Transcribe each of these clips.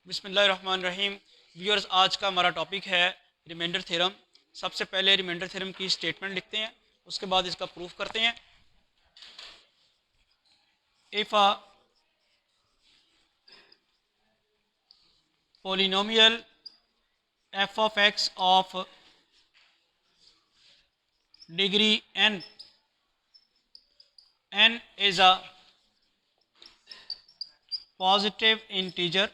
बिस्मिल्लाहिर्रहमानिर्रहीम। व्यूअर्स, आज का हमारा टॉपिक है रिमाइंडर थ्योरम। सबसे पहले रिमाइंडर थ्योरम की स्टेटमेंट लिखते हैं, उसके बाद इसका प्रूफ करते हैं। If a polynomial F of x of degree n is a positive integer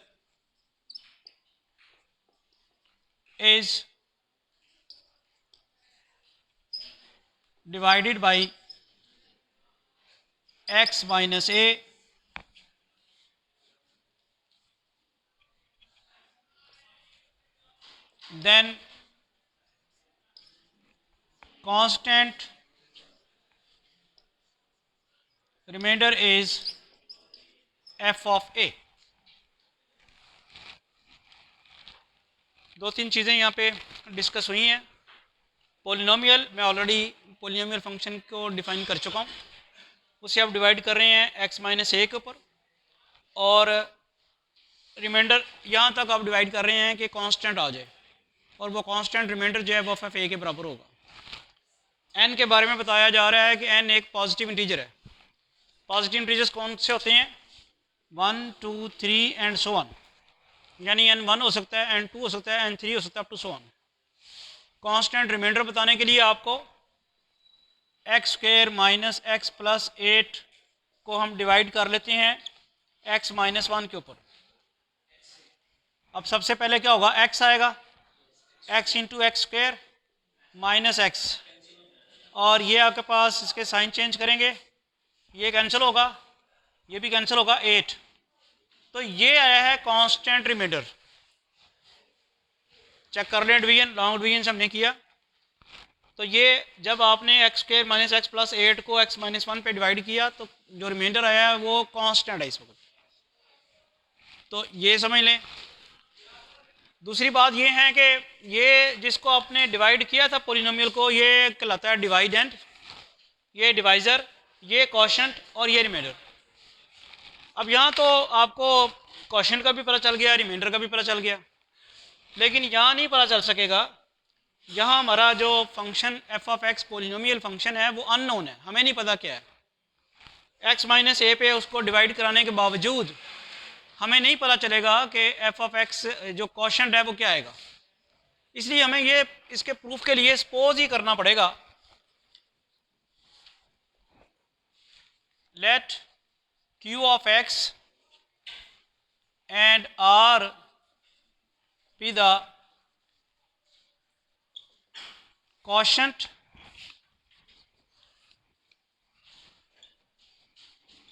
is divided by x minus a, then constant remainder is f of a। दो तीन चीज़ें यहाँ पे डिस्कस हुई हैं। पोलिनोमियल, मैं ऑलरेडी पोलिनोमियल फंक्शन को define कर चुका हूँ। उसे आप डिवाइड कर रहे हैं x माइनस ए के ऊपर, और रिमाइंडर यहाँ तक आप डिवाइड कर रहे हैं कि कांस्टेंट आ जाए, और वो कांस्टेंट रिमाइंडर जो है वो एफ ए के बराबर होगा। n के बारे में बताया जा रहा है कि n एक पॉजिटिव इंटीजर है। पॉजिटिव इंटीजर्स कौन से होते हैं? 1, 2, 3 एंड सो ऑन, यानी n1 हो सकता है, n2 हो सकता है, n3 हो सकता है, up to so on. Constant reminder बताने के लिए आपको x square minus x plus 8 को हम डिवाइड कर लेते हैं x माइनस 1 के ऊपर। अब सबसे पहले क्या होगा? x आएगा, x into x square minus x, और ये आपके पास इसके साइन चेंज करेंगे, ये कैंसिल होगा, ये भी कैंसिल होगा, 8। तो ये आया है कांस्टेंट रिमाइंडर। चेक कर लें, डिवीजन लॉन्ग डिवीजन से हमने किया, तो ये जब आपने x square minus x plus 8 को x माइनस 1 पे डिवाइड किया तो जो रिमाइंडर आया है वो कांस्टेंट है इस वक्त। तो ये समझ लें। दूसरी बात ये है कि ये जिसको आपने डिवाइड किया था पोलिनोमियल को, ये कहलाता है डिवाइडेंड, ये डिवाइज़र, ये क्वोशंट और ये रिमाइंडर। अब यहाँ तो आपको क्वोशंट का भी पता चल गया, रिमाइंडर का भी पता चल गया, लेकिन यहाँ नहीं पता चल सकेगा। यहाँ हमारा जो function F of x polynomial function है वो अननोन है, हमें नहीं पता क्या है। एक्स माइनस ए पे उसको डिवाइड कराने के बावजूद हमें नहीं पता चलेगा कि एफ ऑफ एक्स जो क्वोशंट है वो क्या आएगा। इसलिए हमें ये इसके प्रूफ के लिए सपोज ही करना पड़ेगा, let q of x and r be the quotient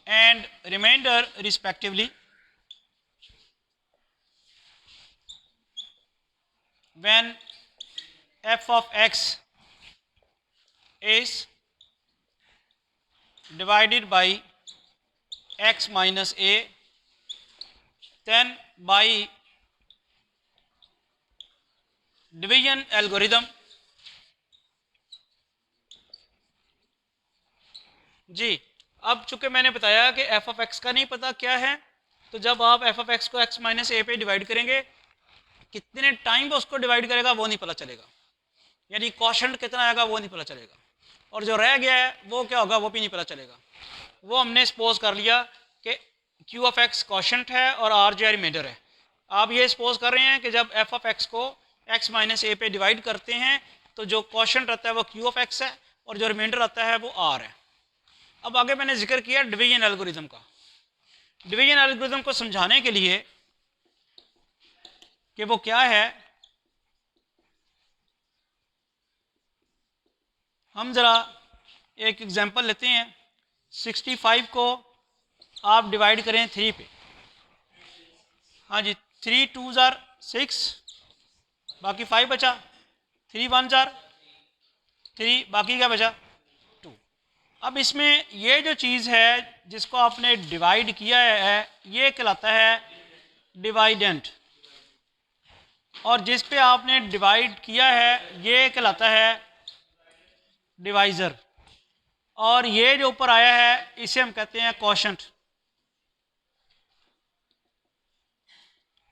and remainder respectively when f of x is divided by x minus a, then by division algorithm। जी, अब चूंकि मैंने बताया कि एफ ऑफ एक्स का नहीं पता क्या है, तो जब आप एफ ऑफ एक्स को एक्स माइनस ए पे डिवाइड करेंगे, कितने टाइम पर उसको डिवाइड करेगा वो नहीं पता चलेगा, यानी क्वोशंट कितना आएगा वो नहीं पता चलेगा, और जो रह गया है वो क्या होगा वो भी नहीं पता चलेगा। वो हमने सपोज कर लिया कि क्यू ऑफ एक्स क्वोशंट है और आर जो है रिमाइंडर है। आप ये सपोज कर रहे हैं कि जब एफ ऑफ एक्स को एक्स माइनस ए पे डिवाइड करते हैं तो जो क्वोशंट रहता है वो क्यू ऑफ एक्स है और जो रिमाइंडर आता है वो आर है। अब आगे मैंने जिक्र किया डिवीजन एल्गोरिथम का। डिवीजन एल्गोरिथम को समझाने के लिए कि वो क्या है, हम ज़रा एक एग्जांपल लेते हैं। 65 को आप डिवाइड करें 3 पे। हाँ जी, 3 2 जार 6, बाकी 5 बचा, 3 1 जार 3, बाकी क्या बचा 2। अब इसमें ये जो चीज़ है जिसको आपने डिवाइड किया है ये कहलाता है डिवाइडेंट, और जिस पे आपने डिवाइड किया है ये कहलाता है डिवाइज़र, और ये जो ऊपर आया है इसे हम कहते हैं क्वोशंट।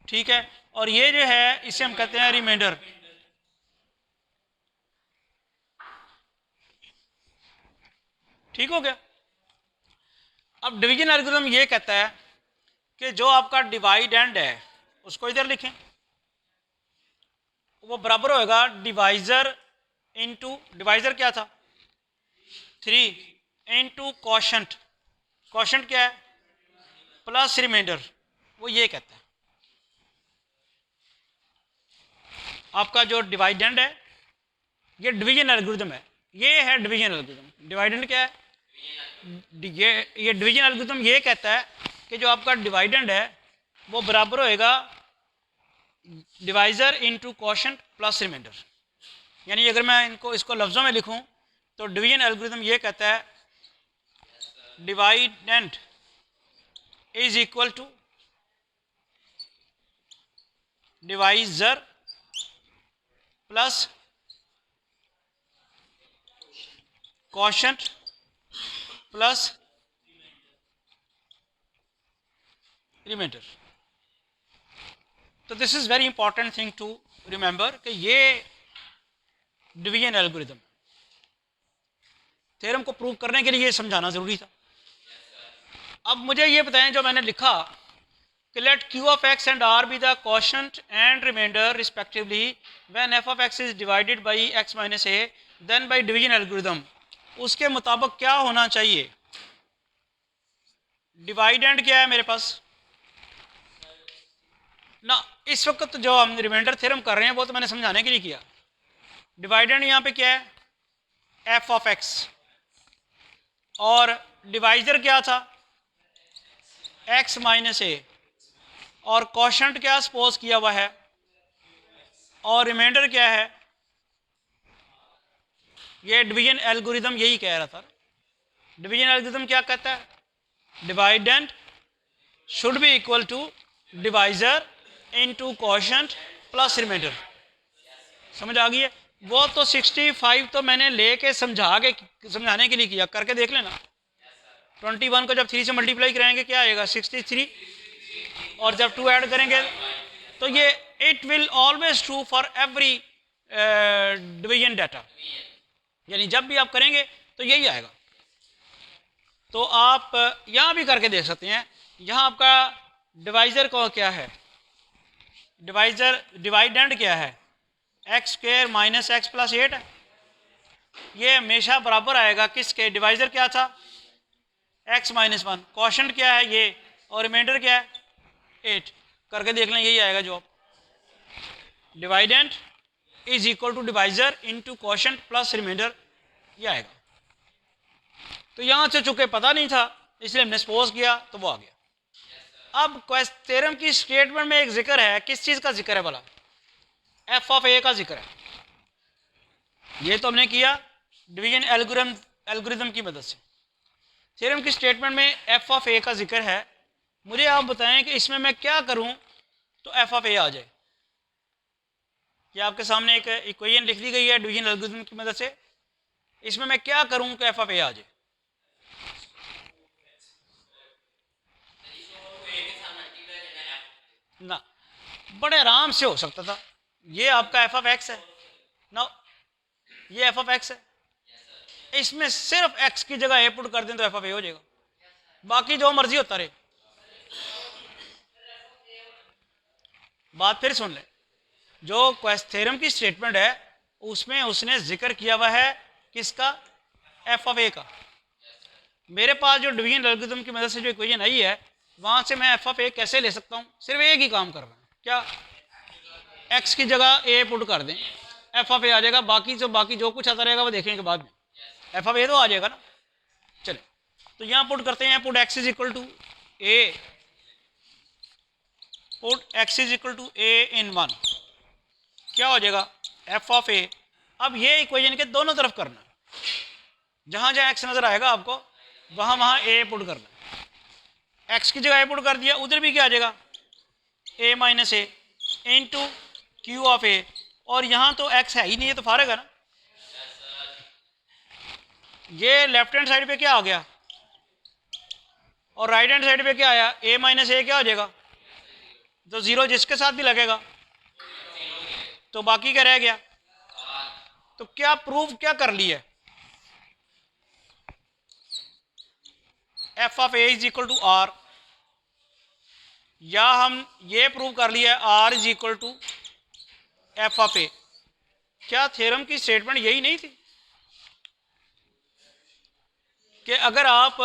ठीक है, और ये जो है इसे हम कहते हैं रिमाइंडर। ठीक हो गया। अब डिवीजन एल्गोरिथम ये कहता है कि जो आपका डिवाइडेंड है उसको इधर लिखें, वो बराबर होएगा डिवाइजर इनटू, डिवाइजर क्या था 3 इनटू कॉशंट, कॉशंट क्या है प्लस रिमाइंडर। वो ये कहता है आपका जो डिवाइडेंड है, ये डिवीजन एल्गोरिथम है, ये है डिवीजन एल्गोरिथम। डिवाइडेंड क्या है, ये डिवीजन एल्गोरिथम ये कहता है कि जो आपका डिवाइडेंड है वो बराबर होएगा divisor into quotient plus reminder. यानी अगर मैं इसको लफ्ज़ों में लिखूं तो डिवीजन एल्गोरिथम ये कहता है dividend is equal to divisor plus quotient plus remainder. तो this is very important thing to remember कि ये डिवीजन एल्गोरिथम, थ्योरम को प्रूव करने के लिए समझाना ज़रूरी था। अब मुझे ये बताएं जो मैंने लिखा कि let q of x and r be the quotient and remainder respectively when f of x is divided by x minus a then by division algorithm, उसके मुताबिक क्या होना चाहिए। डिवाइडेंड क्या है मेरे पास ना, इस वक्त जो हम रिमाइंडर थ्योरम कर रहे हैं वो तो मैंने समझाने के लिए किया। डिवाइडेंड यहाँ पे क्या है एफ ऑफ एक्स, और डिवाइजर क्या था एक्स माइनस ए, और कॉशंट क्या सपोज किया हुआ है, और रिमाइंडर क्या है। ये डिवीजन एल्गोरिथम यही कह रहा था। डिवीजन एल्गोरिथम क्या कहता है, dividend should be equal to divisor into quotient plus remainder. समझ आ गई है। वो तो 65 तो मैंने लेके समझाने के लिए किया, करके देख लेना। 21 को जब 3 से मल्टीप्लाई कराएंगे क्या आएगा 63, और जब 2 ऐड करेंगे तो ये it will always true for every division data, यानी जब भी आप करेंगे तो यही आएगा। तो आप यहाँ भी करके देख सकते हैं। यहाँ आपका डिवाइजर को क्या है, डिवाइडेंड क्या है x square minus x plus 8 है। ये हमेशा बराबर आएगा किसके, डिवाइजर क्या था एक्स माइनस 1, कॉशंट क्या है ये, और रिमाइंडर क्या है 8। करके देख लें यही आएगा जवाब। Dividend is equal to divisor into quotient plus remainder, ये आएगा। तो यहाँ से चूंकि पता नहीं था इसलिए हमने सपोज किया तो वो आ गया। अब थ्योरम की स्टेटमेंट में एक जिक्र है, किस चीज़ का जिक्र है भला, एफ ऑफ ए का जिक्र है। ये तो हमने किया डिवीजन एल्गोरिथम की मदद से। थ्योरम की स्टेटमेंट में एफ ऑफ ए का जिक्र है। मुझे आप बताएं कि इसमें मैं क्या करूं तो एफ ऑफ ए आ जाए। ये आपके सामने एक इक्वेशन लिख दी गई है डिवीजन एल्गोरिथम की मदद से। इसमें मैं क्या करूं कि एफ ऑफ ए आ जाए। ना, बड़े आराम से हो सकता था। ये आपका एफ ऑफ एक्स है ना, ये एफ ऑफ एक्स है, इसमें सिर्फ एक्स की जगह ए पुट कर दें तो एफ ऑफ ए हो जाएगा, बाकी जो मर्जी होता रहे। बात फिर सुन लें, जो थ्योरम की स्टेटमेंट है उसमें उसने जिक्र किया हुआ है किसका, एफ ऑफ ए का। मेरे पास जो डिवीजन एल्गोरिथम की मदद से जो इक्वेशन आई है वहां से मैं एफ ऑफ ए कैसे ले सकता हूं, सिर्फ एक ही काम कर रहा हूं, क्या एक्स की जगह ए पुट कर दें एफ ऑफ ए आ जाएगा। बाकी जो कुछ आता रहेगा वो देखेंगे बाद में, एफ ऑफ ए तो आ जाएगा ना। चले तो यहाँ पुट करते हैं, put x is equal to a, put x is equal to a in 1, क्या हो जाएगा एफ ऑफ ए। अब ये इक्वेशन के दोनों तरफ करना, जहां जहां एक्स नजर आएगा आपको वहां वहां ए पुट करना। एक्स की जगह ए पुट कर दिया, उधर भी क्या आ जाएगा a minus a into q of a, और यहां तो एक्स है ही नहीं है तो फारेग है ना। ये लेफ्ट हैंड साइड पे क्या आ गया और राइट हैंड साइड पे क्या आया, ए माइनस ए क्या हो जाएगा तो 0 जिसके साथ भी लगेगा तो बाकी क्या रह गया। तो क्या प्रूव क्या कर लिया, f of a is equal to r, या हम ये प्रूव कर लिया r is equal to f of a. क्या थ्योरम की स्टेटमेंट यही नहीं थी कि अगर आप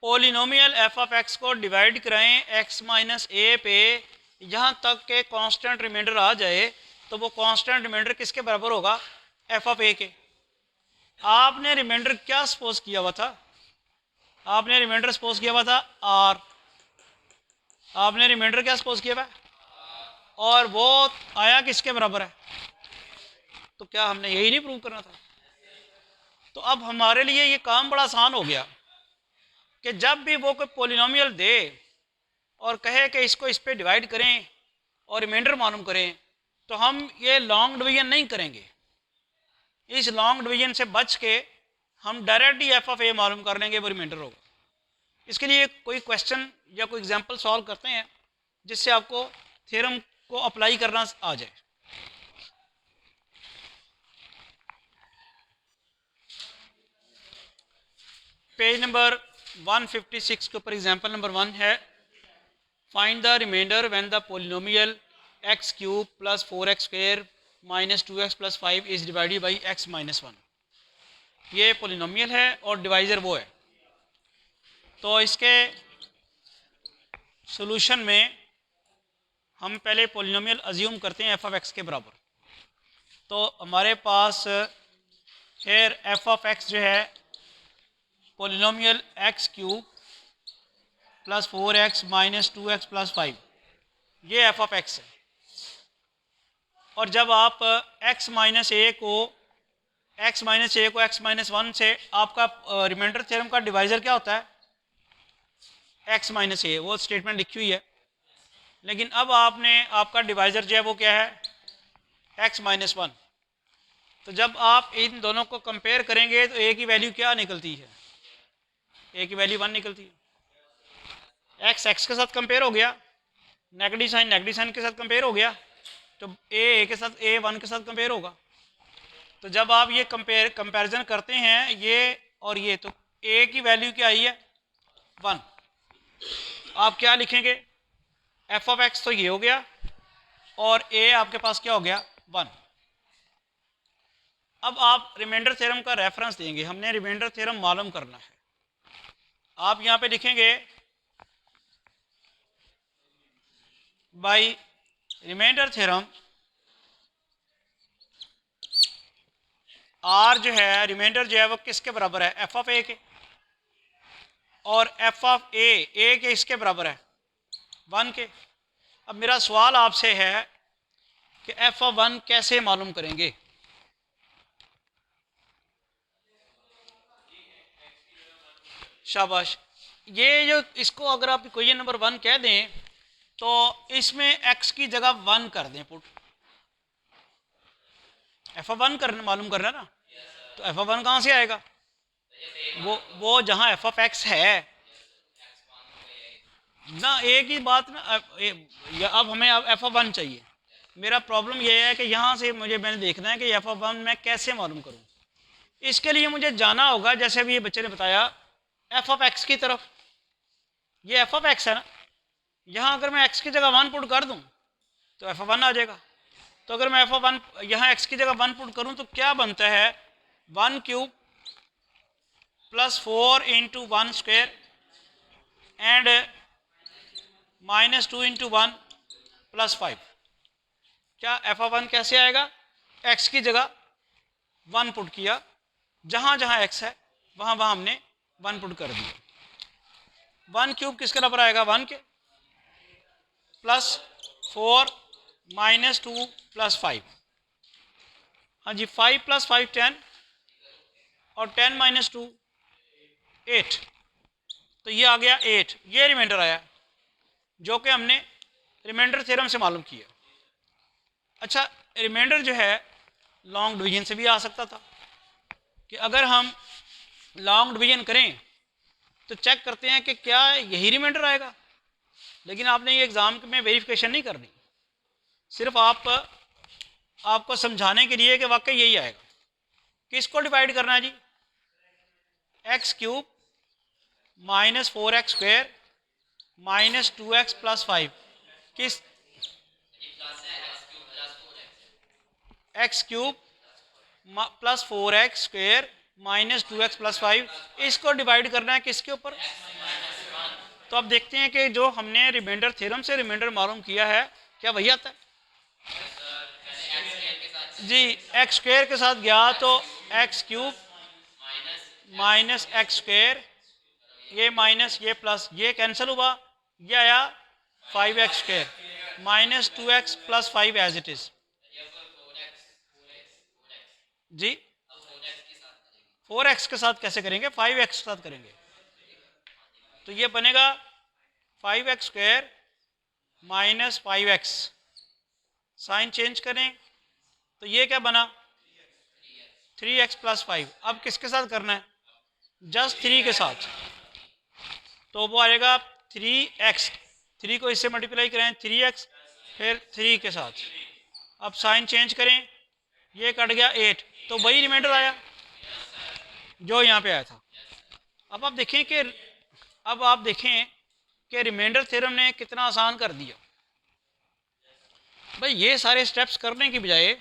पोलिनोमियल एफ ऑफ एक्स को डिवाइड कराएं एक्स माइनस ए पे, यहाँ तक के कांस्टेंट रिमाइंडर आ जाए, तो वो कांस्टेंट रिमाइंडर किसके बराबर होगा, एफ ऑफ ए के। आपने रिमाइंडर क्या सपोज किया हुआ था, आपने रिमाइंडर सपोज किया हुआ था आर, आपने रिमाइंडर क्या सपोज किया हुआ है, और वो आया किसके बराबर है। तो क्या हमने यही नहीं प्रूव करना था। तो अब हमारे लिए ये काम बड़ा आसान हो गया कि जब भी वो कोई पोलिनोमियल दे और कहे कि इसको इस पे डिवाइड करें और रिमाइंडर मालूम करें, तो हम ये लॉन्ग डिवीजन नहीं करेंगे। इस लॉन्ग डिवीजन से बच के हम डायरेक्ट ही एफ ऑफ ए मालूम कर लेंगे, वो रिमाइंडर होगा। इसके लिए कोई क्वेश्चन या कोई एग्जांपल सॉल्व करते हैं जिससे आपको थ्योरम को अप्लाई करना आ जाए। पेज नंबर 156 के ऊपर एग्जांपल नंबर 1 है, find the remainder when the polynomial x cube plus 4x square minus 2x plus 5 is divided by x minus 1। ये पोलिनोमियल है और डिवाइज़र वो है। तो इसके सॉल्यूशन में हम पहले पोलिनोमियल अज्यूम करते हैं एफ ऑफ एक्स के बराबर। तो हमारे पास फिर एफ ऑफ एक्स जो है polynomial x cube plus 4x minus 2x plus 5, ये एफ ऑफ एक्स है। और जब आप x माइनस ए को x माइनस 1 से, आपका रिमाइंडर थ्योरम का डिवाइज़र क्या होता है, x माइनस ए, वो स्टेटमेंट लिखी हुई है। लेकिन अब आपका डिवाइज़र जो है वो क्या है, x माइनस 1। तो जब आप इन दोनों को कंपेयर करेंगे तो a की वैल्यू क्या निकलती है, a की वैल्यू 1 निकलती है। x के साथ कंपेयर हो गया, नेगेटिव साइन के साथ कंपेयर हो गया, तो a के साथ a 1 के साथ कंपेयर होगा। तो जब आप ये कंपैरिजन करते हैं ये और ये, तो a की वैल्यू क्या आई है, 1। आप क्या लिखेंगे, एफ ऑफ एक्स तो ये हो गया और a आपके पास क्या हो गया, 1। अब आप रिमाइंडर थ्योरम का रेफरेंस देंगे, हमने रिमाइंडर थ्योरम मालूम करना है। आप यहाँ पे लिखेंगे बाय रिमाइंडर थ्योरम आर जो है, रिमाइंडर जो है वो किसके बराबर है, एफ ऑफ ए के, और एफ ऑफ ए के इसके बराबर है, 1 के। अब मेरा सवाल आपसे है कि एफ ऑफ 1 कैसे मालूम करेंगे। शाबाश। ये जो इसको अगर आप क्वेश्चन नंबर 1 कह दें तो इसमें x की जगह 1 कर दें पुट, एफ ऑफ 1 करना मालूम करना ना। तो एफ ऑफ 1 कहाँ से आएगा, वो जहाँ एफ ऑफ एक्स है ना, एक ही बात ना। अब हमें एफ ऑफ 1 चाहिए। मेरा प्रॉब्लम ये है कि यहाँ से मैंने देखना है कि एफ ऑफ 1 मैं कैसे मालूम करूँ। इसके लिए मुझे जाना होगा, जैसे अभी ये बच्चे ने बताया, एफ ऑफ एक्स की तरफ। ये एफ ऑफ एक्स है ना, यहाँ अगर मैं एक्स की जगह 1 पुट कर दूँ तो एफ ऑफ 1 आ जाएगा। तो अगर मैं एफ ऑफ 1 यहाँ एक्स की जगह 1 पुट करूँ तो क्या बनता है, 1 cube plus 4 into 1 square and minus 2 into 1 plus 5। क्या एफ ऑफ 1 कैसे आएगा, एक्स की जगह 1 पुट किया, जहाँ जहाँ एक्स है वहाँ वहाँ हमने 1 पुट कर दिया। 1 क्यूब किसके बराबर आएगा, 1 के, प्लस 4 माइनस 2 प्लस 5। हाँ जी, 5 प्लस 5 10 और 10 माइनस 2 8। तो ये आ गया 8, ये रिमाइंडर आया जो कि हमने रिमाइंडर थ्योरम से मालूम किया। अच्छा, रिमाइंडर जो है लॉन्ग डिवीजन से भी आ सकता था कि अगर हम लॉन्ग डिवीजन करें तो चेक करते हैं कि क्या यही रिमाइंडर आएगा। लेकिन आपने ये एग्ज़ाम में वेरिफिकेशन नहीं करनी, सिर्फ आपको समझाने के लिए कि वाकई यही आएगा। किसको डिवाइड करना है जी? X cube minus 4x square minus 2x plus 5। किस? X cube plus 4x square minus 2x plus 5, इसको डिवाइड करना है किसके ऊपर? तो अब देखते हैं कि जो हमने रिमाइंडर थ्योरम से रिमाइंडर मालूम किया है क्या वही आता है जी? एक्स स्क्वायर के साथ गया तो x cube minus x square, ये माइनस ये प्लस ये कैंसिल हुआ, ये आया 5x square minus 2x plus 5 as it is जी। 4x के साथ कैसे करेंगे? 5x के साथ करेंगे। तो ये बनेगा 5x square minus 5x, sign change करें तो ये क्या बना? 3x plus 5। अब किसके साथ करना है? जस्ट 3 के साथ, तो वो आएगा 3x, 3 को इससे मल्टीप्लाई करें 3x, फिर 3 के साथ। अब साइन चेंज करें, ये कट गया 8, तो वही रिमाइंडर आया जो यहाँ पे आया था। अब आप देखें कि रिमाइंडर थ्योरम ने कितना आसान कर दिया। भाई ये सारे स्टेप्स करने की बजाय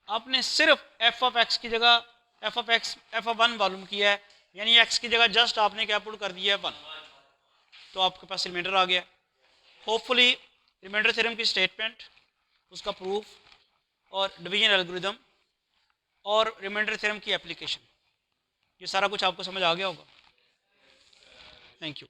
आपने सिर्फ एफ ऑफ एक्स की जगह एफ ऑफ 1 मालूम किया है, यानी एक्स की जगह जस्ट आपने क्या पुट कर दिया है 1, तो आपके पास रिमाइंडर आ गया। होपफुली रिमाइंडर थ्योरम की स्टेटमेंट, उसका प्रूफ और डिवीजन एल्गोरिथम और रिमाइंडर थ्योरम की एप्लीकेशन, ये सारा कुछ आपको समझ आ गया होगा। Thank you.